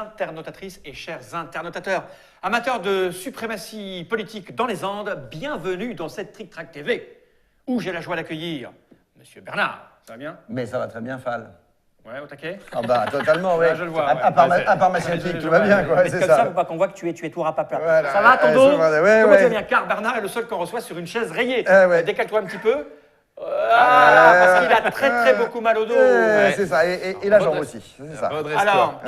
internautatrices et chers internautateurs, amateurs de suprématie politique dans les Andes, bienvenue dans cette Trick Track TV, où j'ai la joie d'accueillir Monsieur Bernard. Ça va bien? Mais ça va très bien, Fall. Ouais, au taquet? Ah bah, totalement, ouais. Ah, je le vois, à part ma scientifique, tout va bien, quoi, c'est c'est comme ça. ça, faut pas qu'on voit que tu es tout rapapla. Voilà, Ça va, ton dos? ouais, Comment ouais. tu vas bien? Car Bernard est le seul qu'on reçoit sur une chaise rayée. Ouais. Décale-toi un petit peu. Parce qu'il a très beaucoup mal au dos. C'est ça, et la jambe aussi, c'est ça. Alors, tu es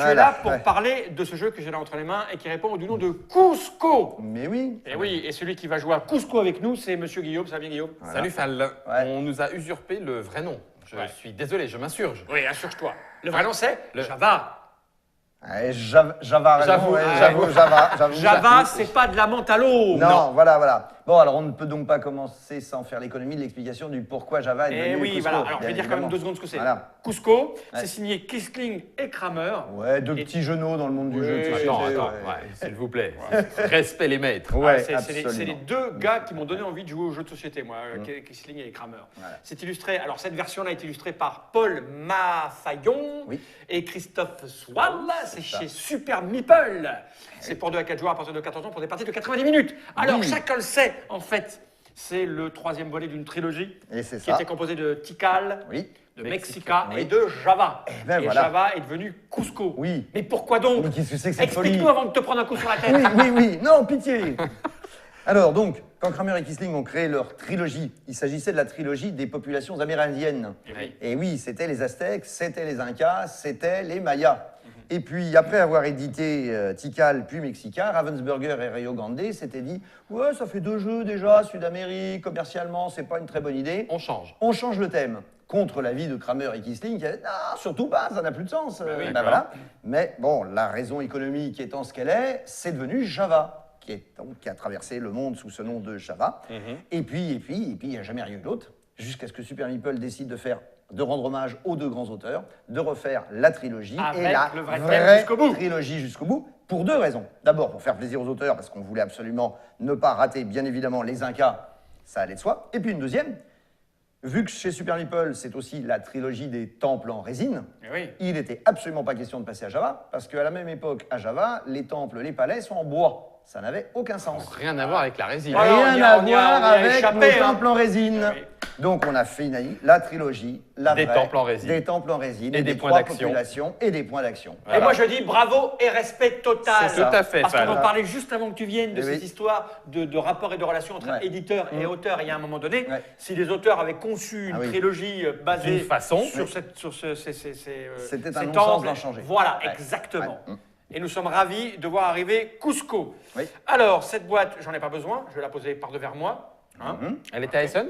Voilà, là pour ouais. parler de ce jeu que j'ai là entre les mains et qui répond du nom de Cusco. Mais oui. Et oui, et celui qui va jouer à Cusco avec nous, c'est Monsieur Guillaume. Ça va bien, Guillaume? Voilà. Salut Fall, Ouais. on nous a usurpé le vrai nom. Je suis désolé, je m'insurge. Oui, assure-toi. Le vrai nom, c'est Java. Ouais, Java raison, J'avoue, ouais, j'avoue. Java, c'est pas de la menthe à l'eau. Non, voilà. Bon, alors on ne peut donc pas commencer sans faire l'économie de l'explication du pourquoi Java est Et devenu oui, Cusco, voilà. Alors, je vais bien dire quand même évidemment. 2 secondes ce que c'est. Voilà. Cusco, c'est Ouais. signé Kissling et Kramer. Ouais, deux petits genoux dans le monde du Oui, jeu. de société, Attends, ouais. ouais, s'il vous plaît. Respect les maîtres. Ouais, C'est les absolument. deux gars qui m'ont donné envie de jouer aux jeux de société, moi, Kissling et Kramer. Voilà. C'est illustré, alors cette version-là est illustrée par Paul Mafayon Oui. et Christophe Swall. C'est ça. chez Super Meeple. C'est pour 2 à 4 joueurs à partir de 14 ans pour des parties de 90 minutes. Alors, Oui. chacun le sait, en fait, c'est le 3e volet d'une trilogie Et c'est qui ça. était composée de Tikal, Oui. de Mexica, Mexica et de Java. ben et voilà. Java est devenu Cusco. Oui. Mais pourquoi donc? Mais qu'est-ce que c'est que cette folie? Explique-nous avant de te prendre un coup sur la tête. Oui, non, pitié. Alors donc, quand Kramer et Kissling ont créé leur trilogie, il s'agissait de la trilogie des populations amérindiennes. Oui. Et oui, c'était les Aztèques, c'était les Incas, c'était les Mayas. Et puis, après avoir édité Tikal puis Mexica, Ravensburger et Rio Grande s'étaient dit « Ouais, ça fait 2 jeux déjà, Sud-Amérique, commercialement, c'est pas une très bonne idée. On change. On change le thème. » Contre l'avis de Kramer et Kissling, qui a dit « Non, surtout pas, ça n'a plus de sens. oui, Ben voilà. Mais bon, la raison économique étant ce qu'elle est, c'est devenu Java, qui a traversé le monde sous ce nom de Java. Et puis, il n'y a jamais rien eu d'autre, jusqu'à ce que Super Meeple décide de rendre hommage aux 2 grands auteurs, de refaire la trilogie Avec et la le vrai thème vraie jusqu'au bout. trilogie jusqu'au bout, pour 2 raisons. D'abord, pour faire plaisir aux auteurs, parce qu'on voulait absolument ne pas rater, bien évidemment, les Incas, ça allait de soi. Et puis une deuxième, vu que chez Super Meeple, c'est aussi la trilogie des temples en résine, Eh oui. il n'était absolument pas question de passer à Java, parce qu'à la même époque, à Java, les temples, les palais sont en bois. Ça n'avait aucun sens. Rien à voir avec la résine. Ouais. Rien on y a- à on y a- voir on y a avec échappé, nos hein. temples en résine. Oui. Donc on a fini la trilogie, la Des vraie, temples en résine. des temples en résine Et des des points 3 d'action. populations et des points d'action. Et moi je dis bravo et respect total. C'est ça. Tout à fait, Parce qu'on Fall. en parlait juste avant que tu viennes de Eh oui. cette histoire de rapport et de relation entre Ouais. éditeurs et auteurs. Et il y a un moment donné, Ouais. si les auteurs avaient conçu une Ah oui. trilogie basée D'une façon. sur, Oui. ces C'était un non-sens temples, d'en changer. Voilà, Ouais. exactement. Ouais. Et nous sommes ravis de voir arriver Cusco. Oui. Alors, cette boîte, j'en ai pas besoin, je vais la poser par devers moi. Hein. Elle était à Essen?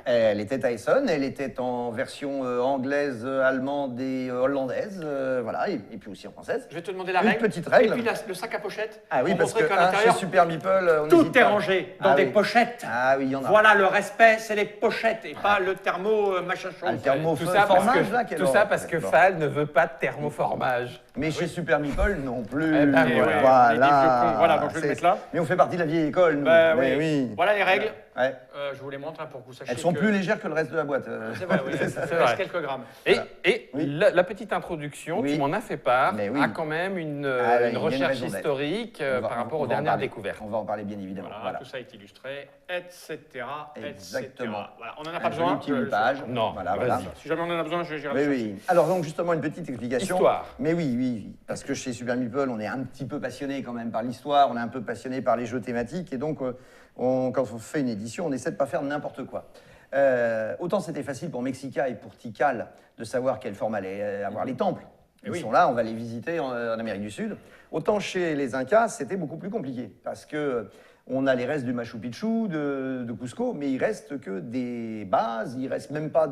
Elle était Tyson, elle était en version anglaise, allemande et hollandaise, voilà, et puis aussi en française. Je vais te demander la Une règle. petite règle. Et puis le sac à pochette. Ah oui, pour parce que montrer qu'à chez l'intérieur, Super Meeple, on tout n'hésite est pas. rangé dans Ah des oui. pochettes. Ah oui, il y en a. Voilà, le respect, c'est les pochettes et pas le thermo machin chose. Ah, le thermo Tout ça parce formage, que, là, quelle tout ça horreur. parce que Bon. Fall ne veut pas de thermoformage. Mais chez Super Meeple non plus. Eh ben, Et ouais, voilà. les vieux cons. Voilà, donc je vais le C'est- mettre là. Mais on fait partie de la vieille école, nous. Bah Mais oui. Voilà les règles. Ouais. Je vous les montre hein, pour que vous sachiez. Elles sont que- plus légères que le reste de la boîte. C'est vrai, oui, C'est ça ça. reste vrai. quelques grammes. Et Oui. la petite introduction, Oui. tu m'en as fait part, Mais oui. a quand même une, Ah ouais, il y a une recherche raison d'être. historique On va- par rapport on aux va en dernières parler. découvertes. On va en parler bien évidemment. Voilà, Voilà. tout ça est illustré, etc. Exactement. etc. Voilà, on n'en a Un pas besoin. joli petit mille-pages. Non, Voilà, vas-y. voilà. Si jamais on en a besoin, j'irai Oui, le oui. Alors donc justement une petite explication. Histoire. Mais oui. Parce que chez Super Meeple, on est un petit peu passionné quand même par l'histoire, on est un peu passionné par les jeux thématiques, et donc quand on fait une édition, on essaie de pas faire n'importe quoi. Autant c'était facile pour Mexica et pour Tikal de savoir quelle forme allait avoir les temples. Ils oui. sont là, on va les visiter en Amérique du Sud. Autant chez les Incas, c'était beaucoup plus compliqué parce que on a les restes du Machu Picchu, de Cusco, mais il reste que des bases, il reste même pas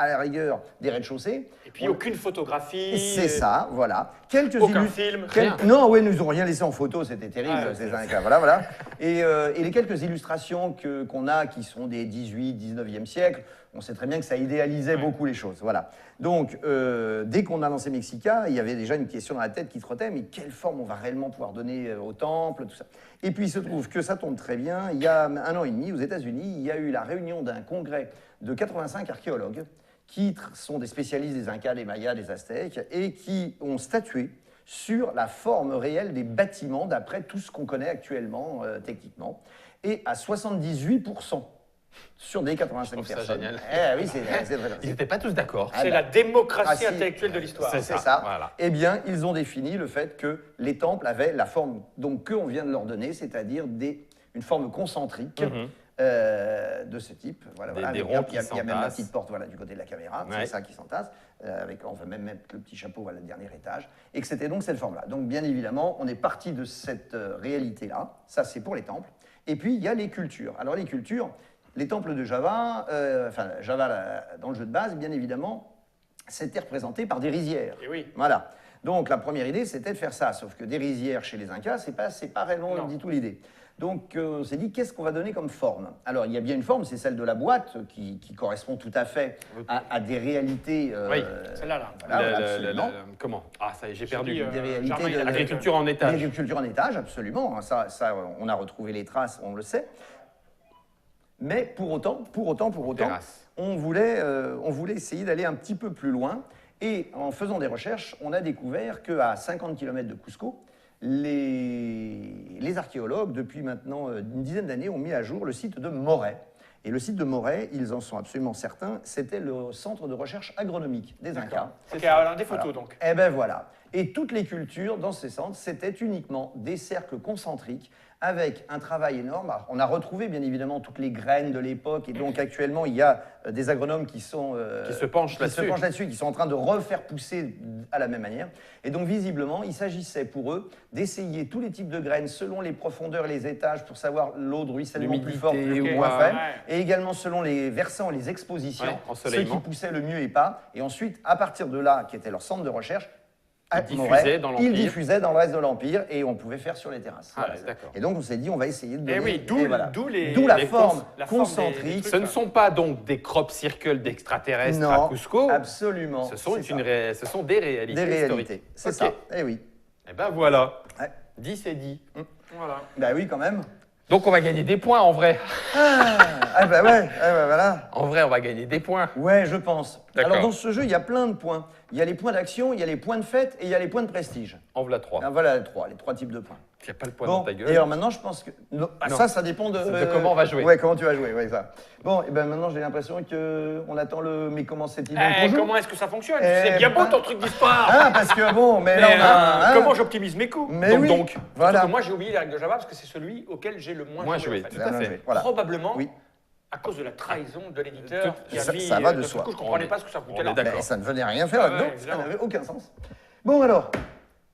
à la rigueur des rez-de-chaussée. Et puis aucune photographie. C'est ça, voilà. Quelques Aucun illus- film. Rien. Non, oui, ils nous ont rien laissé en photo, c'était terrible, Ah, ces Incas. Voilà. Et les quelques illustrations qu'on a, qui sont des 18, 19e siècle, on sait très bien que ça idéalisait beaucoup les choses. Voilà. Donc, dès qu'on a lancé Mexica, il y avait déjà une question dans la tête qui trottait, mais quelle forme on va réellement pouvoir donner au temple, tout ça. Et puis, il se trouve que ça tombe très bien. Il y a 1 an et demi, aux États-Unis, il y a eu la réunion d'un congrès de 85 archéologues qui sont des spécialistes des Incas, des Mayas, des Aztèques, et qui ont statué sur la forme réelle des bâtiments d'après tout ce qu'on connaît actuellement techniquement, et à 78% sur des 85 trouve ça personnes. génial. Oui, c'est très Ils n'étaient pas tous d'accord. Ah C'est bah, la démocratie ah, si. intellectuelle de l'histoire. C'est C'est ça. voilà. Eh bien, ils ont défini le fait que les temples avaient la forme donc qu'on vient de leur donner, c'est-à-dire une forme concentrique de ce type. Voilà, Des voilà. ronds Il y a qui même la s'entassent. petite porte voilà, du côté de la caméra, Ouais. c'est ça qui s'entasse. On va même mettre le petit chapeau voilà, le dernier étage. Et que c'était donc cette forme-là. Donc, bien évidemment, on est parti de cette réalité-là. Ça, c'est pour les temples. Et puis, il y a les cultures. Alors, les cultures, les temples de Java, Java dans le jeu de base, bien évidemment, c'était représenté par des rizières. Et oui. Voilà. Donc la première idée, c'était de faire ça. Sauf que des rizières chez les Incas, c'est pas réellement Non. du tout l'idée. Donc on s'est dit, qu'est-ce qu'on va donner comme forme? Alors il y a bien une forme, c'est celle de la boîte, qui correspond tout à fait à des réalités. Oui. Celle-là, là. Voilà, absolument. Comment? Ah, ça y est, j'ai J'ai perdu. dit, Des réalités Germain, il a de- Agriculture en étage. L'agriculture en étage, absolument. Ça, on a retrouvé les traces, on le sait. Mais pour autant, Terrasse. on voulait essayer d'aller un petit peu plus loin. Et en faisant des recherches, on a découvert qu'à 50 km de Cusco, les archéologues, depuis maintenant une dizaine d'années, ont mis à jour le site de Moret. Et le site de Moret, ils en sont absolument certains, c'était le centre de recherche agronomique des Incas. Ok, alors des photos Voilà. donc. Eh ben voilà. Et toutes les cultures dans ces centres, c'était uniquement des cercles concentriques avec un travail énorme. Alors, on a retrouvé bien évidemment toutes les graines de l'époque et donc actuellement il y a des agronomes qui Qui se penchent là-dessus. qui sont en train de refaire pousser à la même manière. Et donc visiblement, il s'agissait pour eux d'essayer tous les types de graines selon les profondeurs et les étages pour savoir l'eau de ruissellement plus L'humidité forte ou ou moins pas. faible, Ouais. et également selon les versants, les expositions, Ouais, ce ensoleillement. qui poussait le mieux et pas. Et ensuite, à partir de là, qui était leur centre de recherche, à Ils Moret, diffusaient dans l'Empire. ils diffusaient dans le reste de l'Empire et on pouvait faire sur les terrasses. Ah, Voilà. d'accord. Et donc on s'est dit, on va essayer de donner... Eh oui, d'où et voilà. la la forme la forme des concentrique. trucs. Ce ne sont pas donc des crop circles d'extraterrestres Non, à Cusco. absolument. Ce sont, c'est ça. ce sont des réalités Des historiques. réalités, c'est Ok. ça. Eh oui. Et ben voilà. Ouais. 10 c'est dit. Voilà. Bah oui, quand même. Donc on va gagner des points en vrai. Ah bah ouais, ah bah voilà. En vrai, on va gagner des points. Ouais, je pense. D'accord. Alors dans ce jeu, il y a plein de points. Il y a les points d'action, il y a les points de fête et il y a les points de prestige. En voilà 3. Ah, voilà les trois types de points. Il n'y a pas le point Bon, dans ta et gueule. alors maintenant, je pense que... Non, Non. ça dépend de... De comment on va jouer. Ouais, comment tu vas jouer, ouais, ça. Bon, et ben maintenant, j'ai l'impression qu'on attend le... Mais comment c'est-il donc qu'on joue Comment est-ce que ça fonctionne? Eh C'est bien beau ben- ton truc d'histoire. Ah, parce que bon, mais là, on a... hein. Comment j'optimise mes coups? Mais oui, Donc, voilà. Surtout que moi j'ai oublié les règles de Java parce que c'est celui auquel j'ai le moins Moins joué. joué, en fait. tout à Bien fait. joué, voilà. Probablement Oui. à cause de la trahison de l'éditeur qui a Ça- mis. ça va de ce soi. coup, je comprenais pas ce que ça On coûtait est là. d'accord. Ben, ça ne venait rien faire Ah là-dedans, ouais, ça évidemment. n'avait aucun sens. Bon alors,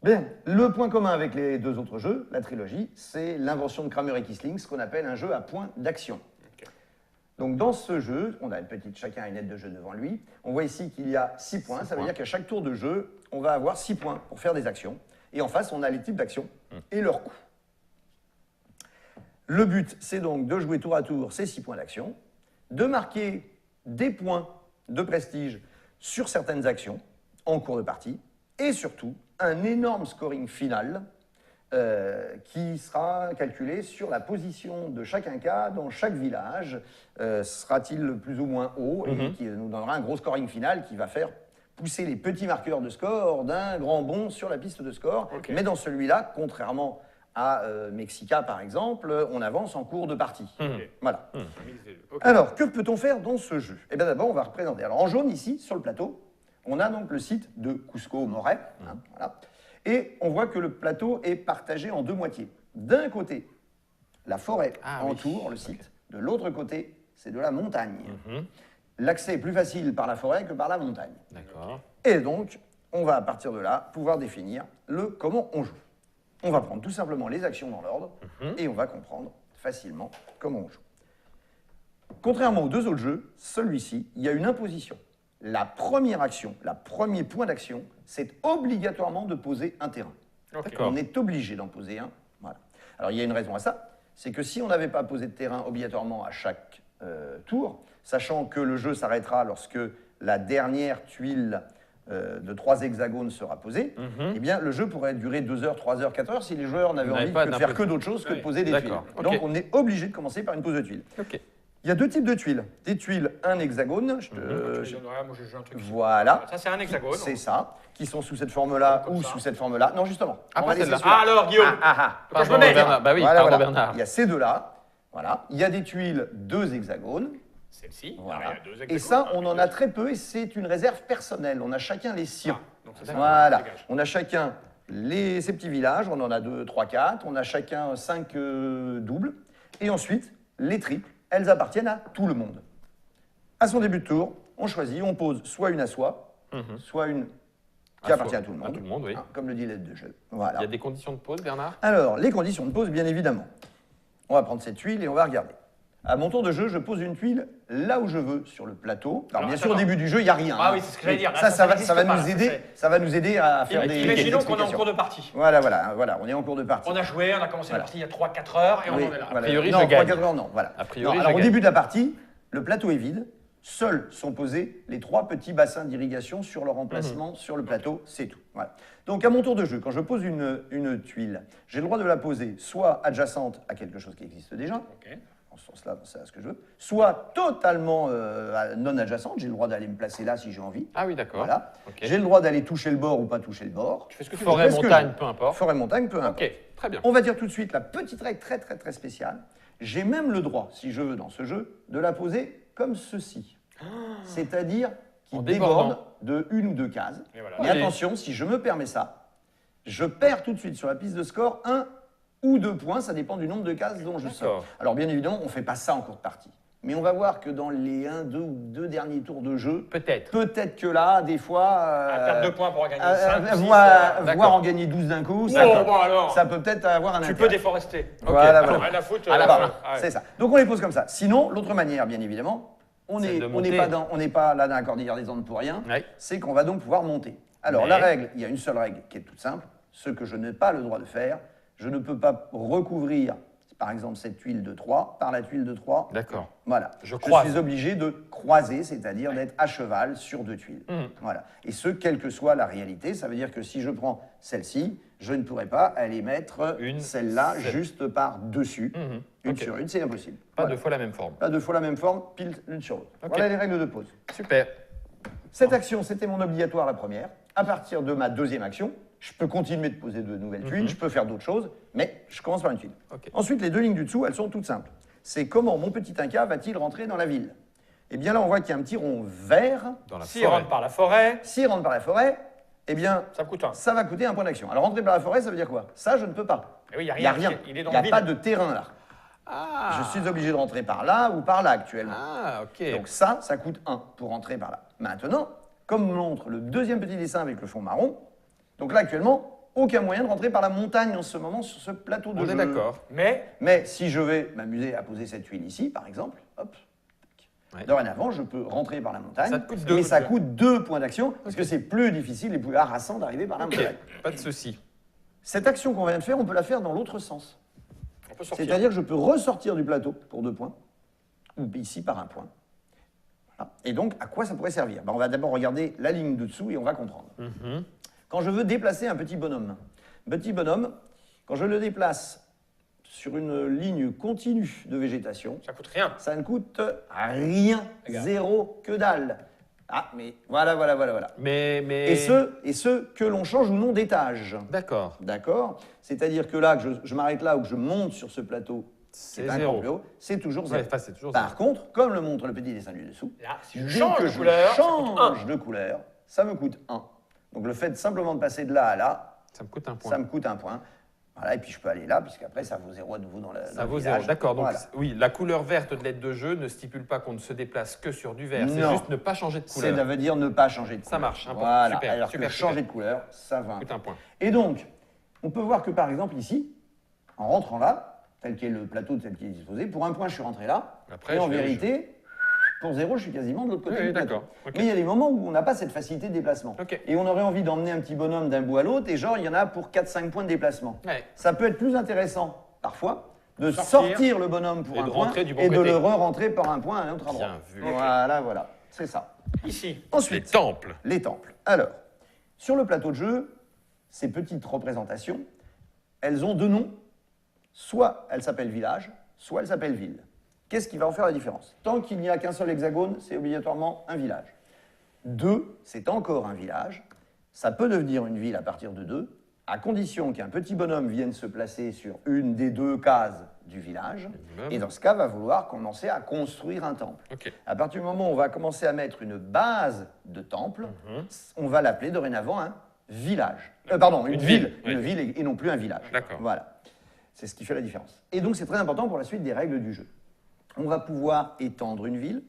bien, le point commun avec les deux autres jeux, la trilogie, c'est l'invention de Kramer et Kissling, ce qu'on appelle un jeu à points d'action. Ok. Donc dans ce jeu, on a chacun une aide de jeu devant lui. On voit ici qu'il y a 6 points. Ça veut points. dire qu'à chaque tour de jeu, on va avoir 6 points pour faire des actions. Et en face, on a les types d'actions et leurs coûts. Le but, c'est donc de jouer tour à tour ces 6 points d'action, de marquer des points de prestige sur certaines actions en cours de partie, et surtout un énorme scoring final qui sera calculé sur la position de chaque Inca dans chaque village. Sera-t-il plus ou moins haut et qui nous donnera un gros scoring final qui va faire pousser les petits marqueurs de score d'un grand bond sur la piste de score. Ok. Mais dans celui-là, contrairement à Mexica par exemple, on avance en cours de partie. Voilà. Un mix des deux. Ok. Alors, que peut-on faire dans ce jeu? Eh bien d'abord, on va représenter. Alors en jaune ici, sur le plateau, on a donc le site de Cusco-Moret. Voilà. Et on voit que le plateau est partagé en deux moitiés. D'un côté, la forêt Ah oui. entoure le site. De l'autre côté, c'est de la montagne. L'accès est plus facile par la forêt que par la montagne. D'accord. Et donc, on va à partir de là pouvoir définir le comment on joue. On va prendre tout simplement les actions dans l'ordre et on va comprendre facilement comment on joue. Contrairement aux deux autres jeux, celui-ci, il y a une imposition. La première action, le premier point d'action, c'est obligatoirement de poser un terrain. Ok. D'accord. On est obligé d'en poser un. Voilà. Alors il y a une raison à ça, c'est que si on n'avait pas posé de terrain obligatoirement à chaque tour, sachant que le jeu s'arrêtera lorsque la dernière tuile de 3 hexagones sera posée, eh bien le jeu pourrait durer 2 heures, 3 heures, 4 heures si les joueurs n'avaient N'avaient envie pas que de faire d'imposition. que d'autre chose que de Ouais. poser des tuiles. D'accord. Ok. Donc on est obligé de commencer par une pose de tuiles. Ok. Il y a deux types de tuiles. Des tuiles, un hexagone. Moi, j'ai un truc. Voilà. Ça, c'est un hexagone. C'est ça. Qui sont sous cette forme-là Comme ou ça. sous cette forme-là. Non, justement. Ah, on pas va laisser celle-là. celui-là. Ah, alors, Guillaume. Ah. Je me mets. Bernard. Bah oui, Voilà, pardon voilà. Bernard. Il y a ces deux-là. Voilà. Il y a des tuiles, deux hexagones. Celle-ci. Voilà. Alors, il y a deux Et hexagones. ça, on en a très peu et c'est une réserve personnelle. On a chacun les siens. Donc, ça, Voilà. dégage. On a chacun ces petits villages. On en a 2, 3, 4. On a chacun 5 doubles. Et ensuite, les triples, elles appartiennent à tout le monde. À son début de tour, on choisit, on pose soit une à soi, soit une qui À appartient soi. à tout le monde. À tout le monde, oui. Hein, comme le dit l'aide de jeu. Il Voilà. y a des conditions de pause, Bernard? Alors, les conditions de pose, bien évidemment. On va prendre cette tuile et on va regarder. À mon tour de jeu, je pose une tuile là où je veux sur le plateau. Alors, bien sûr, au attends. début du jeu, il n'y a rien. Ah hein. oui, c'est ce que j'allais dire. Là, Ça, ça va n'existe pas, nous là, aider. Ça va nous aider à faire des Imaginons qu'on est en explications. cours de partie. Voilà, on est en cours de partie. On a joué, on a commencé la Voilà. partie il y a 3-4 heures et on Oui, en est là. voilà. A priori, non, je gagne. 3-4 heures, non. Voilà. A priori, Non, je alors, au gagne. début de la partie, le plateau est vide. Seuls sont posés les 3 petits bassins d'irrigation sur leur emplacement sur le plateau, c'est tout. Voilà. Donc à mon tour de jeu, quand je pose une tuile, j'ai le droit de la poser soit adjacente à quelque chose qui existe déjà, Ok. en ce sens-là, c'est ce que je veux, soit totalement non adjacente, j'ai le droit d'aller me placer là si j'ai envie. Ah oui, d'accord. Voilà. Ok. J'ai le droit d'aller toucher le bord ou pas toucher le bord. Tu fais ce que tu Forêt, Je fais ce que montagne, je veux. peu importe. Forêt, montagne, peu importe. Ok, très bien. On va dire tout de suite la petite règle très très très spéciale. J'ai même le droit, si je veux dans ce jeu, de la poser comme ceci. C'est-à-dire En qui débordant. déborde de une ou deux cases. Et voilà. Mais Allez. attention, si je me permets ça, je perds tout de suite sur la piste de score 1 ou 2 points, ça dépend du nombre de cases dont je sors. D'accord. Alors bien évidemment, on ne fait pas ça en cours de partie. Mais on va voir que dans les 1, 2 ou 2 derniers tours de jeu, Peut-être. peut-être que là, des fois... À perdre 2 points pour en gagner 5, voir d'accord. en gagner 12 d'un coup, Oh, ça, bon alors, ça peut peut-être avoir un tu intérêt. peux déforester. Voilà, Ok. voilà. Rien à foutre. À la Bon, fin. ouais. c'est ça. Donc on les pose comme ça. Sinon, l'autre manière, bien évidemment, on C'est n'est de monter. pas là dans la cordillère des Andes pour rien, Ouais. c'est qu'on va donc pouvoir monter. Alors Mais- la règle, il y a une seule règle qui est toute simple, ce que je n'ai pas le droit de faire, je ne peux pas recouvrir, par exemple, cette tuile de 3 par la tuile de 3. D'accord. Voilà. Je croise. suis obligé de croiser, c'est-à-dire d'être à cheval sur 2 tuiles. Voilà. Et ce, quelle que soit la réalité, ça veut dire que si je prends celle-ci, je ne pourrais pas aller mettre Une, celle-là celle- juste par-dessus. Une Ok. sur une, c'est impossible. Pas Voilà. deux fois la même forme. Pas 2 fois la même forme, pile l'une sur l'autre. Ok. Voilà les règles de pause. Super. Cette action, c'était mon obligatoire la première. À partir de ma deuxième action, je peux continuer de poser de nouvelles tuiles, je peux faire d'autres choses, mais je commence par une tuile. Ok. Ensuite, les 2 lignes du dessous, elles sont toutes simples. C'est comment mon petit Inca va-t-il rentrer dans la ville? Eh bien là, on voit qu'il y a un petit rond vert. Dans la S'il forêt. rentre par la forêt, S'il rentre par la forêt, eh bien, ça me coûte 1. ça va coûter un point d'action. Alors, rentrer par la forêt, ça veut dire quoi? Ça, je ne peux pas. Eh oui, il n'y a Il n'y a rien. rien. Il est dans Il n'y a le pas vide. de terrain là. Ah. Je suis obligé de rentrer par là ou par là actuellement. Ah, ok. Donc ça coûte 1 pour rentrer par là. Maintenant, comme montre le deuxième petit dessin avec le fond marron, donc là actuellement, aucun moyen de rentrer par la montagne en ce moment sur ce plateau de On jeu. est d'accord. Mais si je vais m'amuser à poser cette tuile ici, par exemple, hop, tac, Ouais. dorénavant, je peux rentrer par la montagne. Ça te coûte 2. mais ça coûte 2 points d'action, parce que c'est plus difficile et plus harassant d'arriver par la Ok. montagne. Pas de souci. Cette action qu'on vient de faire, on peut la faire dans l'autre sens. On peut sortir. C'est-à-dire que je peux ressortir du plateau pour 2 points, ou ici par 1 point. Voilà. Et donc, à quoi ça pourrait servir? On va d'abord regarder la ligne de dessous et on va comprendre. Quand je veux déplacer un petit bonhomme, quand je le déplace sur une ligne continue de végétation, Ça coûte rien. ça ne coûte rien, Regarde. zéro, que dalle. Ah, mais voilà. Mais. Et ce, que l'on change ou non d'étage. D'accord. D'accord? C'est-à-dire que là, que je m'arrête là ou que je monte sur ce plateau, C'est un zéro. cran plus haut, c'est toujours zéro. Ouais, enfin, c'est toujours Par zéro. contre, comme le montre le petit dessin du dessous, Là, si je dès change que de couleur, ça coûte 1. change de couleur, ça me coûte 1. Donc le fait simplement de passer de là à là, Ça me coûte un point. ça me coûte 1 point. Voilà, et puis je peux aller là, puisqu'après ça vaut 0 à nouveau dans le Ça dans vaut le 0. village. D'accord. Donc, Voilà. oui, la couleur verte de l'aide de jeu ne stipule pas qu'on ne se déplace que sur du vert. C'est Non. juste ne pas changer de Ça couleur. veut dire ne pas changer de couleur. Ça marche, un point. Voilà, Super, alors super, que changer super. de couleur, ça va. Ça coûte un point. Et donc, on peut voir que par exemple ici, en rentrant là, tel qu'est le plateau tel qu'il est disposé, pour 1 point je suis rentré là, Après, et en je vais- vérité, pour 0 je suis quasiment de l'autre côté Oui, du plateau. d'accord, ok. Mais il y a des moments où on n'a pas cette facilité de déplacement. Ok. Et on aurait envie d'emmener un petit bonhomme d'un bout à l'autre, et genre il y en a pour 4-5 points de déplacement. Ouais. Ça peut être plus intéressant, parfois, de Sortir. sortir le bonhomme pour Et un de point, rentrer du bon et de côté. le re-rentrer par un point à un autre endroit. Bien vu. Voilà, c'est ça. Ici. Les Ensuite, temples. les temples. Alors, sur le plateau de jeu, ces petites représentations, elles ont 2 noms. Soit elles s'appellent village, soit elles s'appellent ville. Qu'est-ce qui va en faire la différence? Tant qu'il n'y a qu'un seul hexagone, c'est obligatoirement un village. 2, c'est encore un village. Ça peut devenir une ville à partir de 2, à condition qu'un petit bonhomme vienne se placer sur une des 2 cases du village. Et dans ce cas, va vouloir commencer à construire un temple. Ok. À partir du moment où on va commencer à mettre une base de temple, on va l'appeler dorénavant un village. Pardon, une ville. oui. Une ville et non plus un village. D'accord. Voilà. C'est ce qui fait la différence. Et donc, c'est très important pour la suite des règles du jeu. On va pouvoir étendre une ville,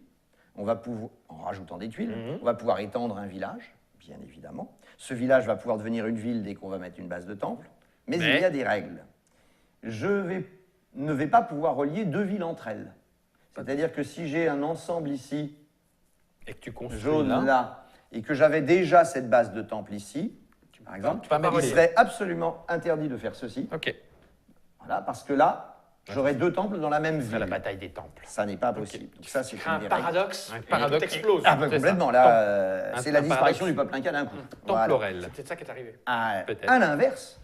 on va pouvoir, en rajoutant des tuiles, on va pouvoir étendre un village, bien évidemment. Ce village va pouvoir devenir une ville dès qu'on va mettre une base de temple. Mais il y a des règles. Ne vais pas pouvoir relier 2 villes entre elles. C'est-à-dire que si j'ai un ensemble ici, Et que tu construis jaune là. là, et que j'avais déjà cette base de temple ici, par exemple, pas il marier. serait absolument interdit de faire ceci. Ok. Voilà, parce que là, j'aurais 2 temples dans la même C'est la ville. bataille des temples. Ça n'est pas possible. Donc ça, c'est Crée un une des règles. paradoxe. Un et paradoxe. tout explose. Ah, bah, C'est complètement. ça. Là, Un- c'est la un disparition paradoxe. du peuple inca d'un coup. Voilà. Templorel. C'est peut-être ça qui est arrivé. Peut-être. À l'inverse,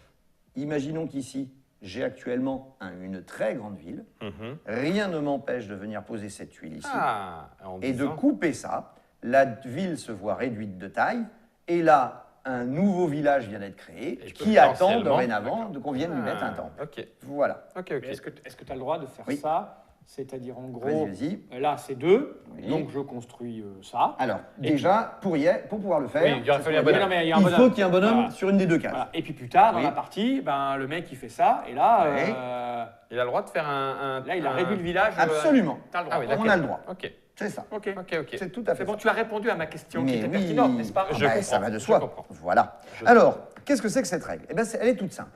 imaginons qu'ici, j'ai actuellement une très grande ville. Rien ne m'empêche de venir poser cette tuile ici Ah, en et de disant- couper ça. La ville se voit réduite de taille et là, un nouveau village vient d'être créé Et qui attend potentiellement- dorénavant qu'on vienne lui mettre un Ah, temple. Ok. Voilà. Ok, Mais ok. est-ce que tu as le droit de faire Oui. ça? C'est-à-dire, en gros, Vas-y, vas-y. là, c'est 2, Oui. donc je construis ça. Alors, déjà, pour pouvoir le faire, Oui, il aurait fallu un Oui, bonhomme. non, mais il y a un il bonhomme. faut qu'il y ait un bonhomme Voilà. sur une des 2 cases. Voilà. Et puis plus tard, dans Oui. la partie, ben, le mec, il fait ça, et là, Oui. Il a le droit de faire là il a réduit le village. Absolument. T'as le droit. Ah oui, On d'accord. a le droit. Ok. C'est ça. Ok. Ok, ok. C'est tout à fait C'est bon, ça. tu as répondu à ma question qui Mais était oui. pertinente, n'est-ce pas? Ah Je bah, comprends, ça va de je soi. comprends. Voilà. Alors, qu'est-ce que c'est que cette règle? Eh ben, elle est toute simple.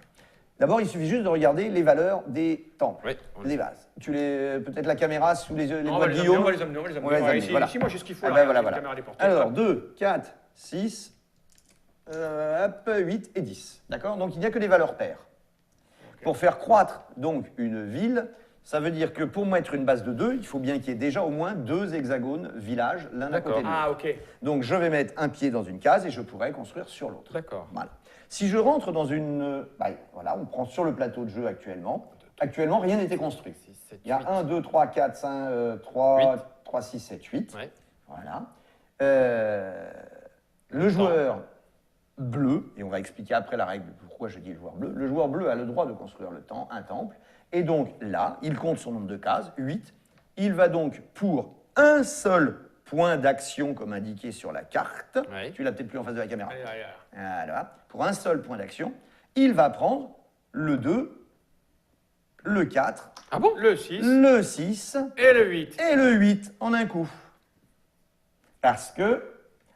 D'abord, il suffit juste de regarder les valeurs des temples, Oui. les bases. Peut-être la caméra sous les yeux, les On doigts va de les Guillaume. amener, on va les amener, on va les On va les amener. amener, Ici, voilà. ici, moi, j'ai ce qu'il faut. Ah là, ben regarde, voilà, j'ai voilà. une caméra déportée. Alors, Hop. 2, 4, 6, 8 et 10. D'accord? Donc, il n'y a que des valeurs paires. Pour faire croître donc une ville, ça veut dire que pour mettre une base de 2, il faut bien qu'il y ait déjà au moins 2 hexagones villages l'un à côté de l'autre. Ah, ok. Donc, je vais mettre un pied dans une case et je pourrais construire sur l'autre. D'accord. Voilà. Si je rentre dans une... voilà, on prend sur le plateau de jeu actuellement. Actuellement, rien n'était construit. 6, 7, Il y a 8. 1, 2, 3, 4, 5, 3, 3, 6, 7, 8. Ouais. Voilà. Le joueur bleu, et on va expliquer après la règle pourquoi je dis le joueur bleu, le joueur bleu a le droit de construire un temple, et donc là, il compte son nombre de cases, 8. Il va donc pour un seul point d'action comme indiqué sur la carte, Ouais. tu l'as peut-être plus en face de la caméra, Allez, allez, allez. voilà. Pour un seul point d'action, il va prendre le 2, le 4, Ah bon? Le 6 le 6 et le 8. et le 8 en un coup. Parce que...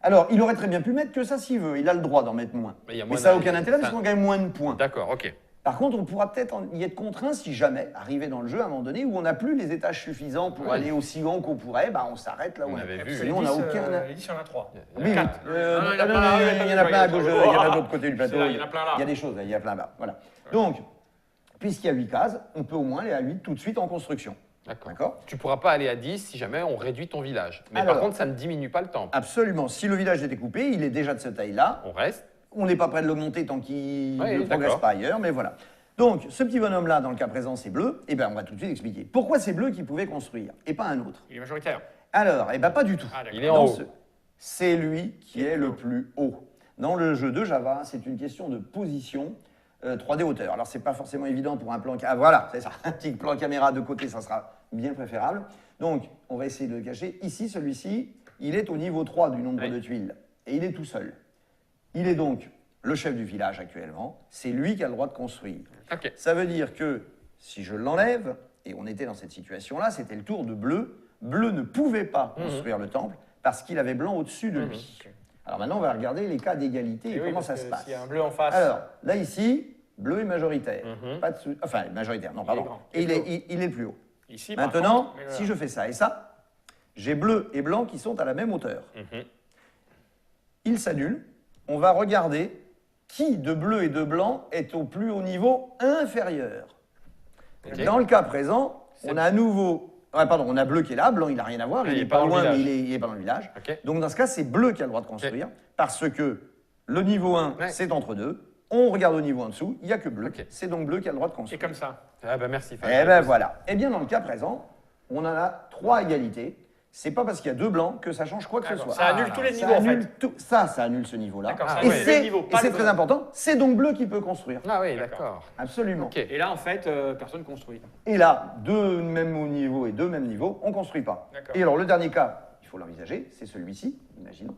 Alors, il aurait très bien pu mettre que ça s'il veut, il a le droit d'en mettre moins. Mais il y a Mais moins ça n'a de- aucun intérêt parce ça- qu'on gagne moins de points. D'accord, ok. Par contre, on pourra peut-être y être contraint si jamais, arrivé dans le jeu à un moment donné, où on n'a plus les étages suffisants pour Oui. aller aussi haut qu'on pourrait, bah, on s'arrête là où On on est. avait vu. Sinon, on n'a aucun... Les 10, il y en a 3. Oui, Quatre. oui. Non, il y en a plein non, là, il y en a plein à gauche, il y en a de l'autre côté du plateau. C'est là, il y en a plein là. Il y a des choses, là, il y a plein là. Voilà. Donc, puisqu'il y a 8 cases, on peut au moins aller à 8 tout de suite en construction. D'accord. D'accord? Tu pourras pas aller à 10 si jamais on réduit ton village. Mais Alors. par contre, ça ne diminue pas le temple. Absolument. Si le village est découpé, il est déjà de cette taille-là. On reste. On n'est pas prêt de l'augmenter tant qu'il Oui, ne progresse d'accord. pas ailleurs, mais voilà. Donc, ce petit bonhomme-là, dans le cas présent, c'est bleu. Eh bien, on va tout de suite expliquer. Pourquoi c'est bleu qu'il pouvait construire et pas un autre? Il est majoritaire. Alors, eh bien, pas du tout. Ah, d'accord. Il est en Dans haut. C'est lui qui est le plus haut. Dans le jeu de Java, c'est une question de position 3D hauteur. Alors, c'est pas forcément évident pour un plan... Ah, voilà, c'est ça. Un petit plan caméra de côté, ça sera bien préférable. Donc, on va essayer de le cacher. Ici, celui-ci, il est au niveau 3 du nombre Oui. de tuiles. Et il est tout seul. Il est donc le chef du village actuellement. C'est lui qui a le droit de construire. Ok. Ça veut dire que si je l'enlève, et on était dans cette situation-là, c'était le tour de bleu. Bleu ne pouvait pas construire le temple parce qu'il avait blanc au-dessus de lui. Alors maintenant, on va regarder les cas d'égalité et, Et oui, comment parce ça que se passe. S'il y a un bleu en face. Alors, là, ici, bleu est majoritaire. Pas de enfin, majoritaire, non, pardon. grand. Et il est le plus haut. Ici, par Maintenant, contre, si je fais ça et ça, j'ai bleu et blanc qui sont à la même hauteur. Ils s'annulent. On va regarder qui de bleu et de blanc est au plus haut niveau inférieur. Ok. Dans le cas présent, on a à nouveau... pardon, on a bleu qui est là, blanc il n'a rien à voir, il est n'est pas pas dans le loin, mais village. il est pas dans le village. Ok. Donc dans ce cas, c'est bleu qui a le droit de construire, parce que le niveau 1, Ouais. c'est entre deux. On regarde au niveau en dessous, il n'y a que bleu. Ok. C'est donc bleu qui a le droit de Et construire. comme ça. Ah bah merci. Eh ben voilà. Eh bien, dans le cas présent, on en a 3 égalités. C'est pas parce qu'il y a 2 blancs que ça change quoi que ce soit. Ça annule tous les Ça niveaux, en annule fait. tout. Ça annule ce niveau-là. D'accord, Ah, ça Et annule ouais. tous les c'est niveaux, et pas c'est le très bleu. important, c'est donc bleu qui peut construire. Ah oui, D'accord. d'accord. Absolument. Ok. Et là, en fait, personne construit. Et là, 2 mêmes niveaux et 2 mêmes niveaux, on ne construit pas. D'accord. Et alors, le dernier cas, il faut l'envisager, c'est celui-ci, imaginons.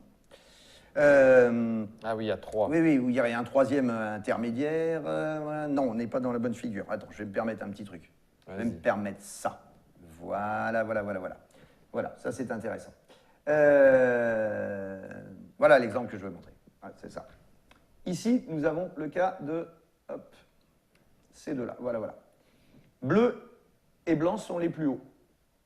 Ah oui, il y a 3. Oui, oui, où il y a un troisième intermédiaire. Voilà. Non, on n'est pas dans la bonne figure. Attends, je vais me permettre un petit truc. Je vais me permettre ça. Voilà, voilà, voilà, voilà. Voilà, ça c'est intéressant. Voilà l'exemple que je veux montrer. Ouais, c'est ça. Ici, nous avons le cas de hop, ces deux-là. Voilà, voilà. Bleu et blanc sont les plus hauts.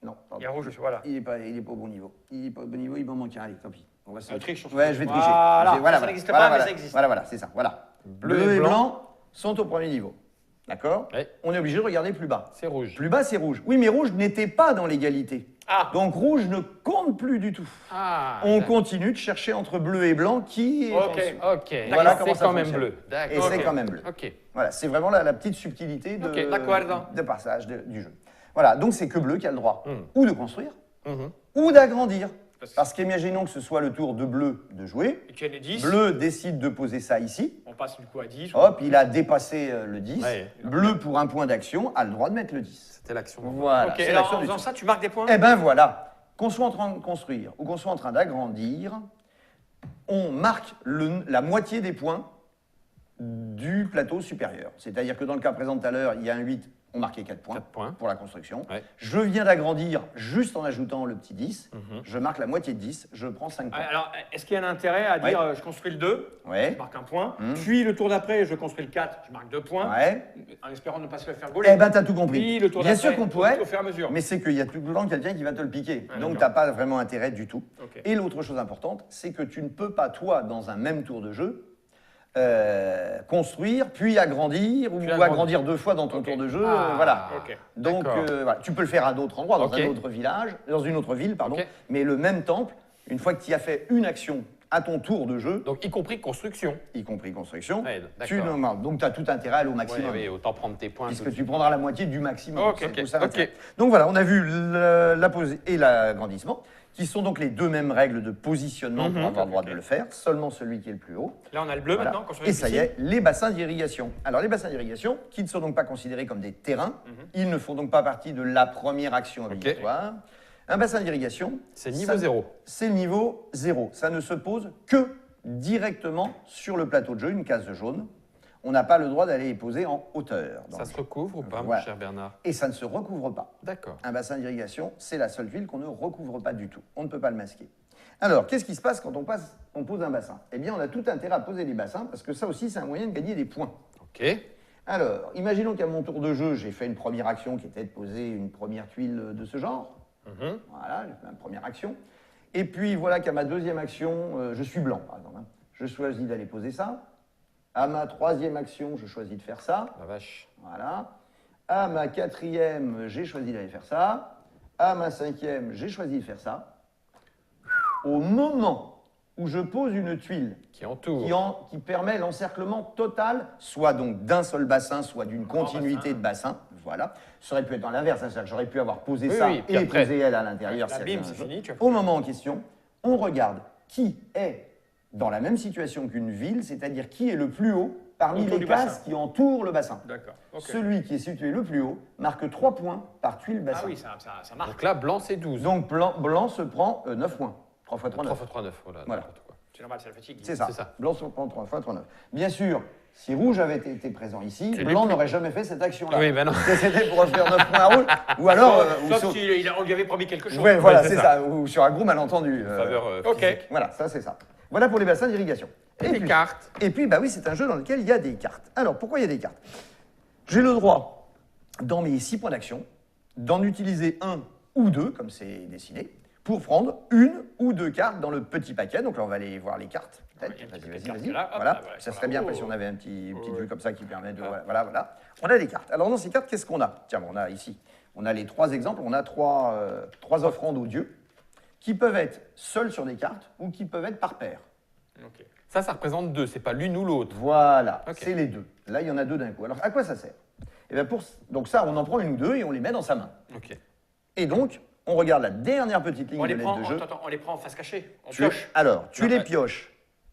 Non, pardon. Il y a rouge, voilà. Il n'est pas au bon niveau. Il n'est pas au bon niveau, il m'en manque un. Allez, tant pis. On va se triche sur ce Ouais, coup. je vais tricher. Voilà, Je vais- ça n'existe pas, mais ça existe. Voilà, voilà, c'est ça. Voilà. Bleu et blanc sont au premier niveau. D'accord. Ouais. On est obligé de regarder plus bas. C'est rouge. Plus bas, c'est rouge. Oui, mais rouge n'était pas dans l'égalité. Ah. Donc rouge ne compte plus du tout. Ah, On d'accord. continue de chercher entre bleu et blanc qui est en Ok. dessous. Ok. Voilà Et comment c'est ça quand même fonctionne. bleu. Et D'accord. c'est quand même bleu. Ok. Voilà, c'est vraiment la petite subtilité de, Ok, d'accord. de passage du jeu. Voilà, donc c'est que bleu qui a le droit ou de construire Mhm. ou d'agrandir. Parce que- Parce qu'imaginons que ce soit le tour de bleu de jouer. Et tu as les 10. Bleu décide de poser ça ici. On passe du coup à 10. Hop, il a dépassé le 10. Ouais. Bleu, pour un point d'action, a le droit de mettre le 10. C'était l'action. Voilà, Ok, c'est alors l'action en du faisant tour. ça, tu marques des points. Eh ben voilà, qu'on soit en train de construire ou qu'on soit en train d'agrandir, on marque la moitié des points du plateau supérieur. C'est-à-dire que dans le cas présent tout à l'heure, il y a un 8, on marquait 4 points, 4 points. pour la construction. Ouais. Je viens d'agrandir juste en ajoutant le petit 10, je marque la moitié de 10, je prends 5 points. Alors, est-ce qu'il y a un intérêt à dire Ouais. je construis le 2, Ouais. je marque un point, Mhm. puis le tour d'après, je construis le 4, je marque 2 points, Ouais. en espérant ne pas se le faire gauler. Eh ben t'as tout compris. Puis le tour Bien d'après, sûr qu'on pourrait, au fur et à mesure. mais c'est qu'il y a tout le temps quelqu'un qui va te le piquer. Ouais, Donc d'accord. t'as pas vraiment intérêt du tout. Ok. Et l'autre chose importante, c'est que tu ne peux pas, toi, dans un même tour de jeu, construire, puis agrandir, ou agrandir. agrandir 2 fois dans ton Ok. tour de jeu. Ah. Voilà. Ok. Donc D'accord. voilà. Tu peux le faire à d'autres endroits, dans Ok. un autre village, dans une autre ville, pardon. Ok. Mais le même temple, une fois que tu as fait une action à ton tour de jeu, Donc, y compris construction. y compris construction, Ouais, tu d'accord. nommes. Donc tu as tout intérêt à aller au Ouais, maximum. oui, autant prendre tes points. Puisque tout de tu suite. prendras la moitié du maximum. Ok, C'est ok, tout ça ok. l'intérêt. Donc voilà, on a vu la pose et l'agrandissement, qui sont donc les deux mêmes règles de positionnement pour avoir le droit de le faire, seulement celui qui est le plus haut. Là, on a le bleu Voilà. maintenant. Quand Et ça y est, les bassins d'irrigation. Alors les bassins d'irrigation, qui ne sont donc pas considérés comme des terrains, ils ne font donc pas partie de la première action obligatoire. Un bassin d'irrigation, C'est niveau ça- 0. c'est le niveau 0. Ça ne se pose que directement sur le plateau de jeu, une case jaune. On n'a pas le droit d'aller les poser en hauteur. dans Ça le se jeu. recouvre ou pas, Voilà. mon cher Bernard? Et ça ne se recouvre pas. D'accord. Un bassin d'irrigation, c'est la seule tuile qu'on ne recouvre pas du tout. On ne peut pas le masquer. Alors, qu'est-ce qui se passe quand on pose un bassin? Eh bien, on a tout intérêt à poser des bassins, parce que ça aussi, c'est un moyen de gagner des points. Ok. Alors, imaginons qu'à mon tour de jeu, j'ai fait une première action qui était de poser une première tuile de ce genre. Mhm. Voilà, j'ai fait une première action. Et puis, voilà qu'à ma deuxième action, je suis blanc, par exemple. Hein. Je choisis d'aller poser ça. À ma troisième action, je choisis de faire ça. La vache. Voilà. À ma quatrième, j'ai choisi d'aller faire ça. À ma cinquième, j'ai choisi de faire ça. Au moment où je pose une tuile Qui entoure. qui permet l'encerclement total, soit donc d'un seul bassin, soit d'une continuité de bassin. Voilà. Ça aurait pu être dans l'inverse, hein, c'est-à-dire que j'aurais pu avoir posé Oui, ça oui, puis et après- posé elle à l'intérieur. Là, c'est bim, un c'est jeu. fini, tu as Au moment en question, on regarde qui est dans la même situation qu'une ville, c'est-à-dire qui est le plus haut parmi Autour les du cases bassin. qui entourent le bassin. D'accord. Ok. Celui qui est situé le plus haut marque 3 points par tuile bassin. Ah oui, ça marche. Donc là, blanc, c'est 12. Donc blanc se prend 9 points. 3 fois 3, 3 9. fois 3, 9. Voilà. Voilà. n'importe quoi. C'est normal, c'est la fatigue. C'est ça. C'est ça. Blanc se prend 3 fois 3, 9. Bien sûr, si rouge avait été présent ici, C'est blanc les plus- n'aurait jamais fait cette action-là. Oui, ben non. Parce que c'était pour faire 9 points à rouge. Ou alors. ou Sauf sur- qu'on lui avait promis quelque chose. Ouais, voilà, c'est c'est ça. ça. Ou sur un gros malentendu. Faveur Ok. physique. Voilà, ça c'est ça. Voilà pour les bassins d'irrigation. Et les cartes. Et puis, bah oui, c'est un jeu dans lequel il y a des cartes. Alors, pourquoi il y a des cartes? J'ai le droit, dans mes 6 points d'action, d'en utiliser un ou deux, comme c'est dessiné, pour prendre une ou deux cartes dans le petit paquet. Donc là, on va aller voir les cartes. Peut-être. Ouais, il y a un petit Vas-y, paquet de vas-y, cartes vas-y. là. Hop, Voilà, là, voilà, ça voilà. serait bien Oh. si on avait une petite Ouais. vue comme ça qui permet de... Ah. Voilà, voilà. On a des cartes. Alors, dans ces cartes, qu'est-ce qu'on a? Tiens, bon, on a ici, on a les 3 exemples. On a trois offrandes aux dieux qui peuvent être seules sur des cartes ou qui peuvent être par paire. Ok. Ça représente 2. C'est pas l'une ou l'autre. Voilà, Ok. c'est les deux. Là, il y en a 2 d'un coup. Alors, à quoi ça sert? Eh bien, donc ça, on en prend une ou deux et on les met dans sa main. Ok. Et donc, on regarde la dernière petite ligne On de les lettres prend, de jeu. attends, on les prend en face cachée. On Tu, pioche. alors, tu Non, les ouais. pioches,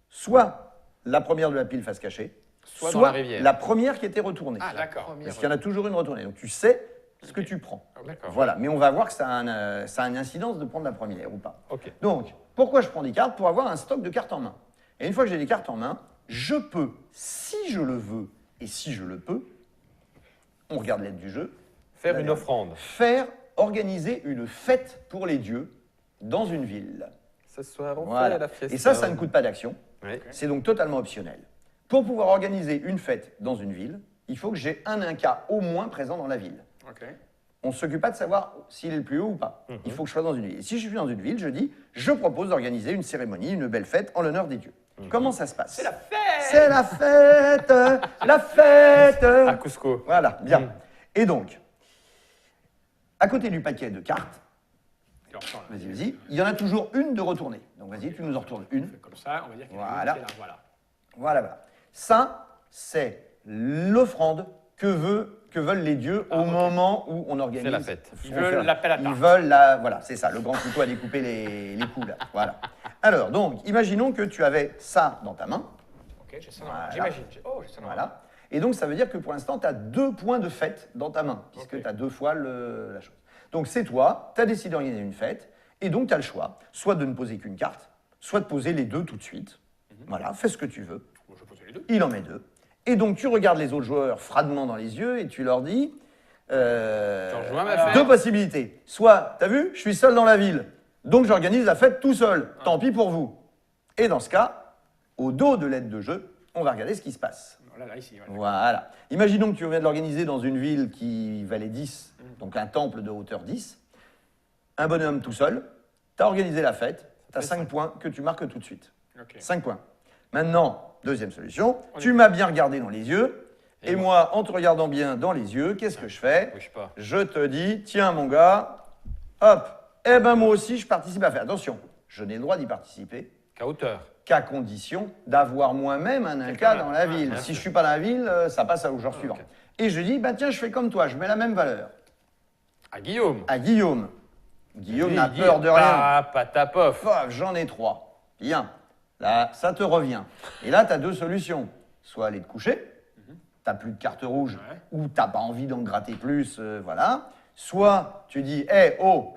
soit la première de la pile face cachée, Soit dans la rivière. la première qui était retournée. Ah, d'accord. Première. Parce qu'il y en a toujours une retournée. Donc tu sais ce que tu prends. D'accord. Voilà, mais on va voir que ça a une incidence de prendre la première ou pas. Ok. Donc, pourquoi je prends des cartes? Pour avoir un stock de cartes en main. Et une fois que j'ai des cartes en main, je peux, si je le veux et si je le peux, on regarde l'aide du jeu, Faire La une dernière. offrande. organiser une fête pour les dieux dans une ville. Ce soir, on Voilà. fait la fiesta. Et ça ne coûte pas d'action. Ouais. C'est donc totalement optionnel. Pour pouvoir organiser une fête dans une ville, il faut que j'ai un Inca au moins présent dans la ville. Ok. On ne s'occupe pas de savoir s'il est le plus haut ou pas. Il faut que je sois dans une ville. Et si je suis dans une ville, je dis, je propose d'organiser une cérémonie, une belle fête en l'honneur des dieux. Comment ça se passe? C'est la fête. C'est la fête. La fête. À Cusco. Voilà, bien. Et donc, à côté du paquet de cartes, vas-y, il y en a toujours une de retournée. Donc vas-y, tu nous en retournes une. Comme ça, on va dire qu'il y en a Voilà. une qui est là, voilà. Voilà. Ça, c'est l'offrande que veulent les dieux au moment où on organise. C'est la fête. Ils veulent l'appel à tarte. Ils veulent la... Voilà, c'est ça, le grand couteau à découper les coups, là. Voilà. Alors, donc, imaginons que tu avais ça dans ta main. Ok, j'ai ça dans Voilà. la main. J'imagine. Oh, j'ai ça dans la main. Voilà. Et donc, ça veut dire que pour l'instant, tu as 2 points de fête dans ta main, puisque Ok. tu as 2 fois la chose. Donc, c'est toi, tu as décidé d'organiser une fête, et donc tu as le choix, soit de ne poser qu'une carte, soit de poser les deux tout de suite. Voilà, fais ce que tu veux. Bon, je vais poser les deux. Il en met 2. Et donc, tu regardes les autres joueurs froidement dans les yeux et tu leur dis... Tu rejoins ma alors, fête. 2 possibilités. Soit, t'as vu, je suis seul dans la ville, donc j'organise la fête tout seul. Tant pis pour vous. Et dans ce cas, au dos de l'aide de jeu, on va regarder ce qui se passe. Là, ici. Voilà. Voilà. Imaginons que tu viens de l'organiser dans une ville qui valait 10, donc un temple de hauteur 10. Un bonhomme tout seul, tu as organisé la fête, tu as 5 points que tu marques tout de suite. Ok. 5 points. Maintenant, deuxième solution, tu m'as bien regardé dans les yeux, et moi, en te regardant bien dans les yeux, qu'est-ce que je fais? Bouge pas. Je te dis, tiens mon gars, hop, eh ben moi aussi je participe à faire. Attention, je n'ai le droit d'y participer Qu'à hauteur. qu'à condition d'avoir moi-même un Inca dans la ville. Si je suis pas dans la ville, ça passe au jour suivant. Et je dis, bah tiens, je fais comme toi, je mets la même valeur. À Guillaume. À Guillaume. Guillaume Lui, n'a il dit, peur de rien. Patapof. Paf, j'en ai 3. Bien. Là, ça te revient. Et là, tu as 2 solutions. Soit aller te coucher, t'as plus de carte rouge, Ouais. ou t'as pas envie d'en gratter plus, voilà. Soit tu dis, hé, oh,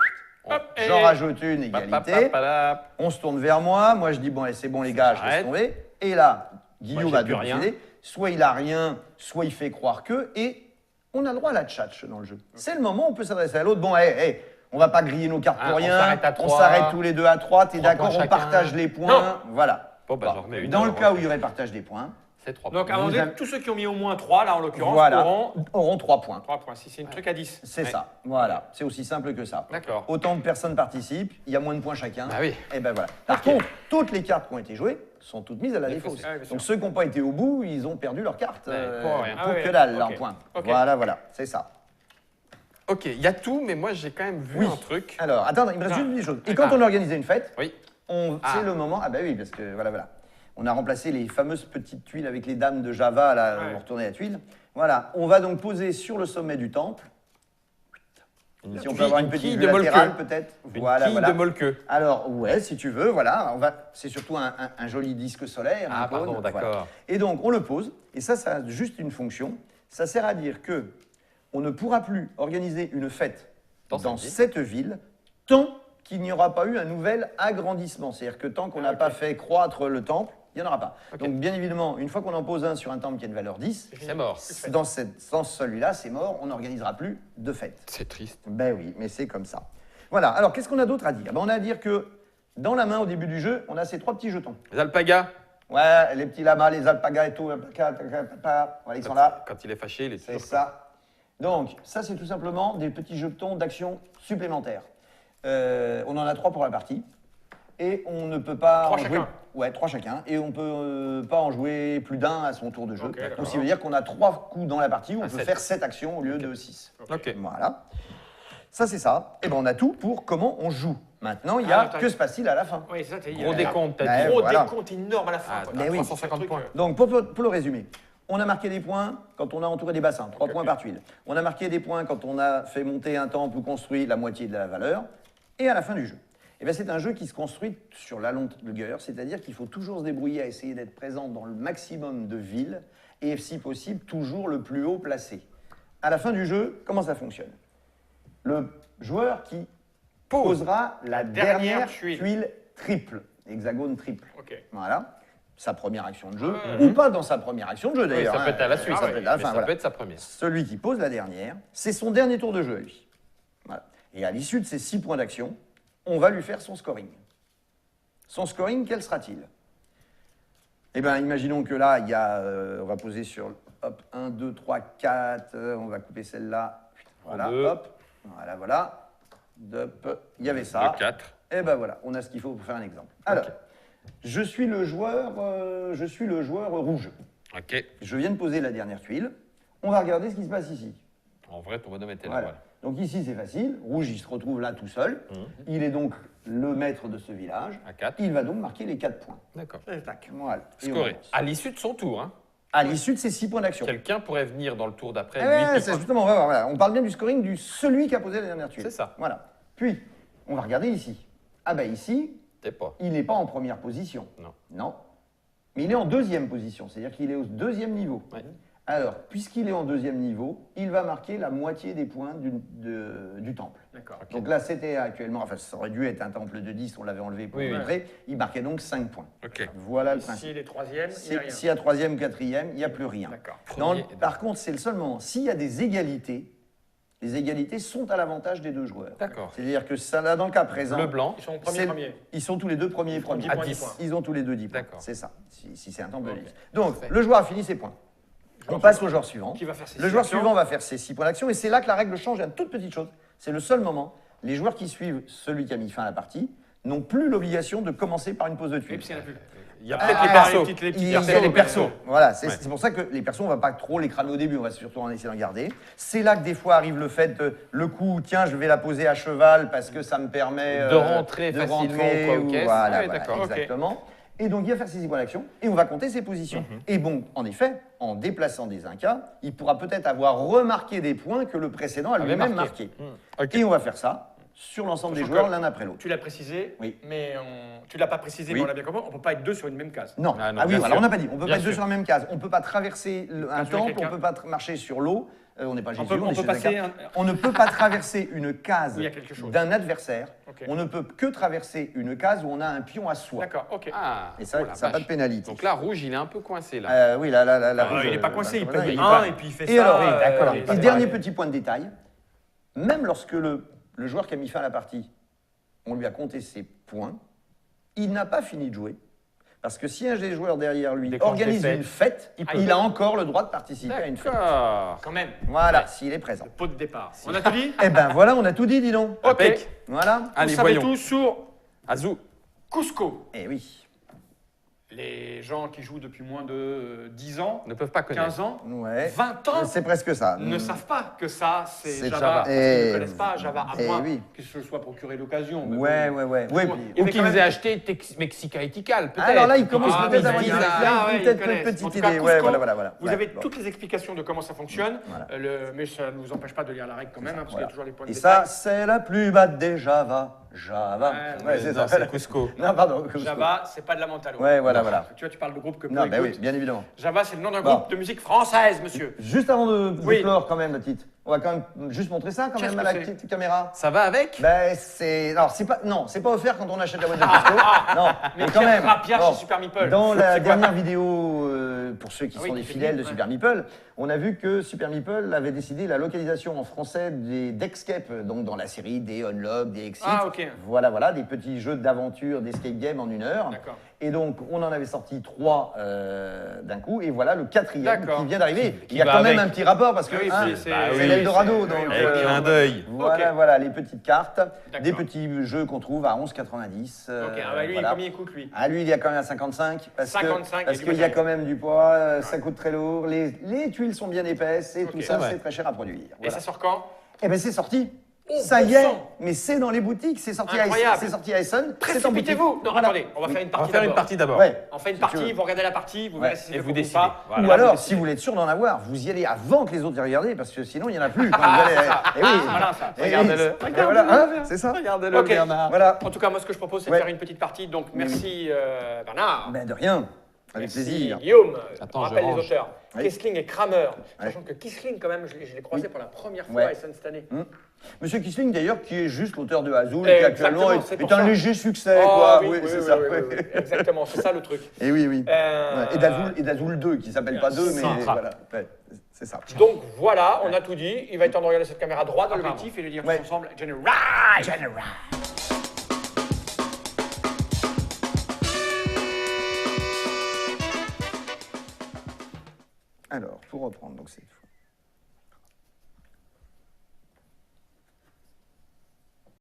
Hop, j'en et- rajoute une égalité. Papapapalap. On se tourne vers moi je dis, bon, allez, c'est bon les gars, je laisse Arrête. tomber. Et là, Guillaume Moi, va j'ai plus rien. décider, soit il a rien, soit il fait croire que, et on a le droit à la tchatch dans le jeu. C'est le moment où on peut s'adresser à l'autre, bon, hé, on va pas griller nos cartes Ah, pour on rien, s'arrête à on 3. s'arrête tous les deux à 3, t'es 3 d'accord, points on chacun. partage les points, Non. voilà. Bon, bah, j'en remets une. Dans le alors, cas ok. où il y aurait partage des points, C'est 3 Donc, à un Vous moment donné, avez- tous ceux qui ont mis au moins 3, là, en l'occurrence, voilà, auront auront 3 points. 3 points. Si c'est une truc à 10. C'est Ouais. ça, voilà, c'est aussi simple que ça. D'accord. Autant de personnes participent, il y a moins de points chacun. Bah oui. Et ben voilà. Par contre, toutes les cartes qui ont été jouées sont toutes mises à la défausse. Ah oui, bien sûr. Donc ceux qui n'ont pas été au bout, ils ont perdu leur carte. Ouais, pour rien. Pour Ah oui, que dalle, là, ok. en point. Ok. Voilà, c'est ça. Ok, il y a tout, mais moi, j'ai quand même vu Oui. un truc. Alors, attends, il me reste Ah. juste une chose. Et quand on organisait une fête, Oui. c'est Ah. le moment. Ah, bah oui, parce que voilà. On a remplacé les fameuses petites tuiles avec les dames de Java, là, Ouais. on retournait à tuiles. Voilà, on va donc poser sur le sommet du temple. Si on peut avoir une petite quille vue de latérale, Molke. peut-être. Une Voilà, quille voilà. de Molke. Alors, ouais, si tu veux, voilà. C'est surtout un joli disque solaire. Ah, un cône, pardon, d'accord. voilà. Et donc, on le pose. Et ça a juste une fonction. Ça sert à dire que on ne pourra plus organiser une fête Dans dans cette cette ville tant qu'il n'y aura pas eu un nouvel agrandissement. C'est-à-dire que tant qu'on n'a pas fait croître le temple, il n'y en aura pas. Ok. Donc, bien évidemment, une fois qu'on en pose un sur un temple qui a une valeur 10, C'est mort. dans celui-là, c'est mort, on n'organisera plus de fête. C'est triste. Ben oui, mais c'est comme ça. Voilà, alors qu'est-ce qu'on a d'autre à dire? Ben, on a à dire que dans la main, au début du jeu, on a ces 3 petits jetons. Les alpagas. Ouais, les petits lamas, les alpagas et tout, voilà, ils sont là. Quand il est fâché, il est C'est toujours. ça. Donc, ça, c'est tout simplement des petits jetons d'action supplémentaires. On en a 3 pour la partie. Et on ne peut pas 3 en jouer... chacun. Ouais, 3 chacun. Et on peut pas en jouer plus d'un à son tour de jeu. Ok, d'accord. Donc, ça veut dire qu'on a 3 coups dans la partie où on Un peut sept. faire 7 actions au lieu de 6. Ok. Voilà. Ça, c'est ça. Et ben, on a tout pour comment on joue. Maintenant, il y a attends. que se passe-t-il à la fin? Oui, c'est ça, t'as dit. Gros décompte, Bah, t'as dit. Gros voilà. décompte énorme à la fin. Ah, quoi. t'as Mais oui. 350 Ce truc, points. Donc, pour le résumer, On a marqué des points quand on a entouré des bassins, 3 points par tuile. On a marqué des points quand on a fait monter un temple ou construit la moitié de la valeur. Et à la fin du jeu. Eh bien, c'est un jeu qui se construit sur la longueur, c'est-à-dire qu'il faut toujours se débrouiller à essayer d'être présent dans le maximum de villes et, si possible, toujours le plus haut placé. À la fin du jeu, comment ça fonctionne? Le joueur qui posera la dernière tuile triple, hexagone triple. Ok. Voilà. Sa première action de jeu, ou pas dans sa première action de jeu d'ailleurs. ça peut être à la suite, Ça peut être à la mais fin, ça voilà. peut être sa première. Celui qui pose la dernière, c'est son dernier tour de jeu à lui. Voilà. Et à l'issue de ces 6 points d'action, on va lui faire son scoring. Son scoring, quel sera-t-il? Eh bien, imaginons que là, il y a, on va poser sur hop, 1, 2, 3, 4, on va couper celle-là. Voilà, Deux. hop, voilà. Il y avait ça. 4. Et ben voilà, on a ce qu'il faut pour faire un exemple. Alors, je suis le joueur rouge. Ok. Je viens de poser la dernière tuile. On va regarder ce qui se passe ici. En vrai, ton bonhomme était là. Voilà. Voilà. Donc ici, c'est facile. Rouge, il se retrouve là tout seul. Il est donc le maître de ce village. À 4. Il va donc marquer les 4 points. D'accord. Voilà. Et on Scoré. avance. À l'issue de son tour, hein. À l'issue de ces 6 points d'action. Quelqu'un pourrait venir dans le tour d'après. Eh lui, ouais, qui c'est prend- justement, on va voir, voilà. On parle bien du scoring du celui qui a posé la dernière tuile. C'est ça. Voilà. Puis, on va regarder ici. Ah ben ici, T'es pas. il n'est pas en première position. Non. Non. Mais il est en deuxième position, c'est-à-dire qu'il est au deuxième niveau. Ouais. Alors, puisqu'il est en deuxième niveau, il va marquer la moitié des points du temple. D'accord. Donc là, c'était actuellement, enfin, ça aurait dû être un temple de 10, on l'avait enlevé pour Oui, oui. montrer. Il marquait donc 5 points. Ok. Voilà le Si principe. il est troisième, il n'y a rien. S'il y a troisième, quatrième, il n'y a plus rien. D'accord. Par contre, c'est le seul moment. S'il y a des égalités, les égalités sont à l'avantage des deux joueurs. D'accord. C'est-à-dire que ça, là, dans le cas présent, Le blanc. Ils sont c'est- premier. ils sont tous les deux premiers. Ils font 10 À points, 10. 10 points. Ils ont tous les deux 10 points. D'accord. C'est ça, si c'est un temple de Ok. 10. Donc, Parfait. le joueur a fini ses points. On passe au joueur suivant. Qui va faire ses Le joueur 6 actions. suivant va faire ses 6 points d'action et c'est là que la règle change à une toute petite chose. C'est le seul moment. Les joueurs qui suivent celui qui a mis fin à la partie n'ont plus l'obligation de commencer par une pause de Et tuiles. puis, il y en a plus. Il y a Ah, peut-être les ah, persos. les petits Il y a persos. les persos. Voilà, c'est Ouais. c'est pour ça que les persos, on va pas trop les cramer au début, on va surtout en essayer d'en garder. C'est là que des fois arrive le fait de le coup, tiens, je vais la poser à cheval parce que ça me permet De rentrer de facilement, rentrer, quoi, aux ou- caisses. Voilà, Ouais, voilà, d'accord. Ok. exactement. Et donc il va faire ses 6 points d'action et on va compter ses positions. Mhm. Et bon, en effet, en déplaçant des Incas, il pourra peut-être avoir remarqué des points que le précédent a Avait lui-même marqué. marqué. Ok. Et on va faire ça sur l'ensemble des Sachant joueurs que l'un après l'autre. Tu l'as précisé, Oui. mais tu ne l'as pas précisé, Oui. mais on l'a bien compris, on ne peut pas être deux sur une même case. Non, Ah non, ah oui, bien voilà, sûr. on n'a pas dit. On peut Bien pas être deux sûr. sur la même case. On peut pas traverser un tu as temple, on quelqu'un- peut pas marcher sur l'eau. On n'est pas Jésus, peut- on on est peut chez passer un cas. On ne peut pas traverser une case Où il y a quelque chose. d'un adversaire. Ok. On ne peut que traverser une case où on a un pion à soi. D'accord, ok. Ah, Et ça, oh la ça n'a pas de vache. pénalité. Donc là, rouge, il est un peu coincé là. Oui, là, Il n'est pas coincé, il là, paye il- un et puis il fait Et ça. alors, d'accord. et Et ça dernier va. petit point de détail, même lorsque le joueur qui a mis fin à la partie, on lui a compté ses points, il n'a pas fini de jouer. Parce que si un des joueurs derrière lui Déclenche organise des fêtes, une fête, il a encore le droit de participer à une fête. D'accord. Quand même, Voilà, s'il est présent. le pot de départ. On a tout dit. Eh ben voilà, on a tout dit, dis donc. Ok. Impec. Voilà. Allez, Vous savez voyons. tout sur Azou. Cusco. Eh oui. Les gens qui jouent depuis moins de 10 ans, Ne peuvent pas connaître. 15 ans, Ouais. 20 ans, C'est presque ça. ne savent pas que ça, c'est C'est Java. Java. Parce qu'ils Eh, ne connaissent pas Java, à eh moins oui. qu'ils se soient procuré l'occasion. mais Ouais, bon. ouais, ouais. Bon, Ouais, il y Ou avait qu'ils quand même- aient acheté Mexica Ethical, peut-être. alors là, il commence Ah, peut-être à mais avoir ils une connaissent. Ah, ouais, ils peut-être connaissent. une petite En tout cas, idée. Cusco, Ouais, voilà. Vous Ouais, avez bon. toutes les explications de comment ça fonctionne, Voilà. mais ça ne vous empêche pas de lire la règle quand même, hein, parce qu'il y a toujours les points de Et détail. ça, c'est la plus batte des Java. Java. Ouais, c'est Non, ça. c'est Cusco. Non, pardon. Cusco. Java, c'est pas de la mentalo. Ouais, voilà. Tu vois, tu parles de groupe que peu Non, ben oui, écoutent. bien évidemment. Java, c'est le nom d'un Bon. groupe de musique française, monsieur. Juste avant de Oui. clore quand même, la petite, on va quand même juste montrer ça quand Qu'est-ce même à que la c'est petite caméra. Ça va avec? Ben c'est alors c'est pas offert quand on achète la boîte de Cusco. Non, Mais quand même. Pierre Bon, chez Super Meeple. Dans la C'est quoi dernière vidéo, pour ceux qui Ah oui, sont des qui fait fidèles de ouais. Super Meeple, on a vu que Super Meeple avait décidé la localisation en français des d'Escape, donc dans la série des Unlock, des Exit. Ah, ok. Voilà, des petits jeux d'aventure, d'escape game en 1 heure. D'accord. Et donc, on en avait sorti 3 d'un coup, et voilà le 4e D'accord. qui vient d'arriver. Qui Il y a va quand même avec. un petit rapport parce que Oui, hein, c'est bah c'est oui, l'Eldorado. c'est- Donc, oui, Avec clin d'œil. voilà les petites cartes, des D'accord. petits jeux qu'on trouve à 11,90. Ok, ah bah lui, voilà. combien il coûte, lui? Ah, lui, il y a quand même à 55. Parce 55, parce il y a du qu'il y a matériel. quand même du poids, ça coûte très lourd, les tuiles sont bien épaisses et Ok. tout ça, Ouais. c'est très cher à produire. Et Voilà. ça sort quand? Eh bien, c'est sorti. Oh, Ça y bon est, sang. mais c'est dans les boutiques, c'est sorti, Incroyable. c'est sorti à Essen, c'est en boutique. Précipitez-vous. Non, Voilà. attendez, on va faire une On va partie faire une d'abord. partie d'abord. Ouais. On fait une Si tu partie, veux. vous regardez la partie, vous verrez si c'est Et fait vous pour décidez. pas. Voilà. Ou alors, vous si décidez. vous voulez être sûr d'en avoir, vous y allez avant que les autres y regardent, parce que sinon, il n'y en a plus. Quand vous allez- Eh oui. Voilà ça. Eh oui. Regardez-le. Et voilà, hein, c'est ça. Regardez-le, Ok. Bernard. Voilà. En tout cas, moi, ce que je propose, c'est Ouais. de faire une petite partie. Donc, merci Bernard. Ben de rien, avec Merci plaisir. Guillaume. Attends, On je rappelle les range. auteurs. Oui. Kessling et Kramer. Ouais. Sachant que Kissling, quand même, je l'ai croisé pour la première fois Ouais. à Essen cette année. Monsieur Kissling, d'ailleurs, qui est juste l'auteur de Azul, Eh, qui actuellement exactement, c'est est pour un ça. léger succès, Oh, quoi. oui, oui, c'est oui, ça. oui, oui, oui. Exactement, c'est ça le truc. Et oui, oui. Euh, Ouais, et d'Azul 2, qui s'appelle pas 2, mais Central. voilà. Ouais, c'est ça. Donc voilà, on a tout dit. Il va être temps de regarder cette caméra droite dans l'objectif et de dire tous Ouais. ensemble General. Alors, pour reprendre, donc cette fois.